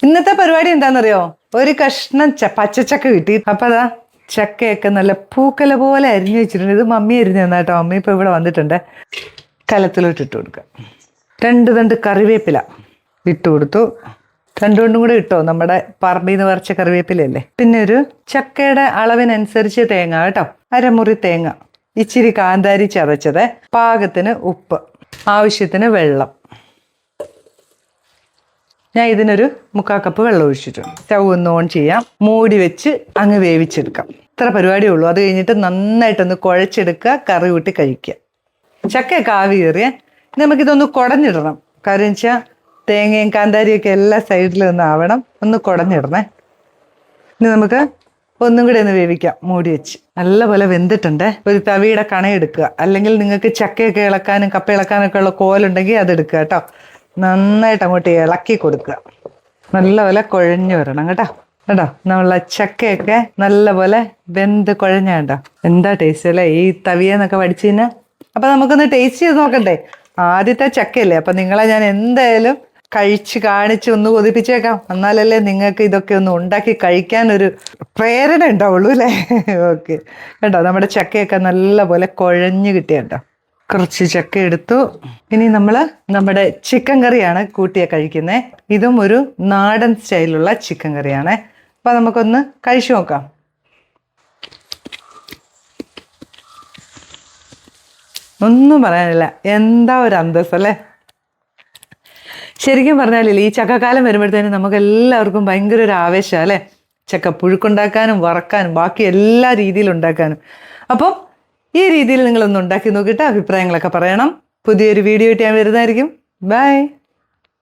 ഇന്നത്തെ പരിപാടി എന്താണെന്നറിയോ? ഒരു കഷ്ണം പച്ചച്ചക്ക കിട്ടി. അപ്പം അതാ ചക്കയൊക്കെ നല്ല പൂക്കല പോലെ അരിഞ്ഞു വെച്ചിട്ടുണ്ട്. ഇത് മമ്മി അരിഞ്ഞു തന്നാട്ടോ. മമ്മി ഇപ്പോൾ ഇവിടെ വന്നിട്ടുണ്ട്. കലത്തിലോട്ട് ഇട്ട് കൊടുക്കുക. 2 തണ്ട് കറിവേപ്പില ഇട്ട് കൊടുത്തു. 2 കൊണ്ടും കൂടെ ഇട്ടോ, നമ്മുടെ പറമ്പിൽ നിന്ന് പറിച്ച കറിവേപ്പിലല്ലേ. പിന്നെ ഒരു ചക്കയുടെ അളവിനനുസരിച്ച് തേങ്ങ കേട്ടോ, അരമുറി തേങ്ങ, ഇച്ചിരി കാന്താരി ചതച്ചത്, പാകത്തിന് ഉപ്പ്, ആവശ്യത്തിന് വെള്ളം. ഞാൻ ഇതിനൊരു 3/4 കപ്പ് വെള്ളം ഒഴിച്ചിട്ടുണ്ട്. സ്റ്റൗ ഒന്ന് ഓൺ ചെയ്യാം, മൂടി വെച്ച് അങ്ങ് വേവിച്ചെടുക്കാം. ഇത്ര പരിപാടിയേ ഉള്ളൂ. അത് കഴിഞ്ഞിട്ട് നന്നായിട്ടൊന്ന് കുഴച്ചെടുക്കുക, കറി കൂട്ടി കഴിക്കുക. ചക്കയൊക്കെ ആവി കയറിയ നമുക്കിതൊന്ന് കുടഞ്ഞിടണം. കാര്യം വെച്ചാൽ തേങ്ങയും കാന്താരിയൊക്കെ എല്ലാ സൈഡിലും ഒന്ന് ആവണം. ഒന്ന് കുടഞ്ഞിടണേ. ഇനി നമുക്ക് ഒന്നും കൂടി ഒന്ന് വേവിക്കാം മൂടി വെച്ച്. നല്ലപോലെ വെന്തിട്ടുണ്ട്. ഒരു തവിയുടെ കണയെടുക്കുക, അല്ലെങ്കിൽ നിങ്ങൾക്ക് ചക്കയൊക്കെ ഇളക്കാനും കപ്പ ഇളക്കാനൊക്കെ ഉള്ള കോലുണ്ടെങ്കിൽ അതെടുക്കുക കേട്ടോ. നന്നായിട്ട് അങ്ങോട്ട് ഇളക്കി കൊടുക്കുക. നല്ലപോലെ കുഴഞ്ഞു വരണം കേട്ടോ. കേട്ടോ, നമ്മളെ ചക്കയൊക്കെ നല്ലപോലെ വെന്ത് കുഴഞ്ഞ കേട്ടോ. എന്താ ടേസ്റ്റ് അല്ലേ ഈ തവിയെന്നൊക്കെ വടിച്ചു കഴിഞ്ഞാൽ. അപ്പം നമുക്കൊന്ന് ടേസ്റ്റ് ചെയ്ത് നോക്കണ്ടേ? ആദ്യത്തെ ചക്കയല്ലേ, അപ്പം നിങ്ങളെ ഞാൻ എന്തായാലും കഴിച്ച് കാണിച്ച് ഒന്ന് കൊതിപ്പിച്ചേക്കാം. എന്നാലല്ലേ നിങ്ങൾക്ക് ഇതൊക്കെ ഒന്ന് ഉണ്ടാക്കി കഴിക്കാനൊരു പ്രേരണ ഉണ്ടാവുള്ളൂ അല്ലേ? ഓക്കെ കേട്ടോ, നമ്മുടെ ചക്കയൊക്കെ നല്ലപോലെ കുഴഞ്ഞ് കിട്ടിയ കേട്ടോ. കുറച്ച് ചക്ക എടുത്തു. ഇനി നമ്മൾ നമ്മുടെ ചിക്കൻ കറിയാണ് കൂട്ടിയ കഴിക്കുന്നത്. ഇതും ഒരു നാടൻ സ്റ്റൈലുള്ള ചിക്കൻ കറിയാണ്. അപ്പം നമുക്കൊന്ന് കഴിച്ചു നോക്കാം. ഒന്നും പറയാനില്ല, എന്താ ഒരു അന്തസ് അല്ലേ. ശരിക്കും പറഞ്ഞാലില്ലേ, ഈ ചക്കക്കാലം വരുമ്പോഴത്തേനും നമുക്ക് എല്ലാവർക്കും ഭയങ്കര ഒരു ആവേശമാണ് അല്ലേ. ചക്ക പുഴുക്കുണ്ടാക്കാനും വറക്കാനും ബാക്കി എല്ലാ രീതിയിലും ഉണ്ടാക്കാനും. അപ്പം ഈ രീതിയിൽ നിങ്ങളൊന്ന് ഉണ്ടാക്കി നോക്കിയിട്ട് അഭിപ്രായങ്ങളൊക്കെ പറയണം. പുതിയൊരു വീഡിയോ ആയിട്ട് ഞാൻ വരുന്നതായിരിക്കും. ബൈ.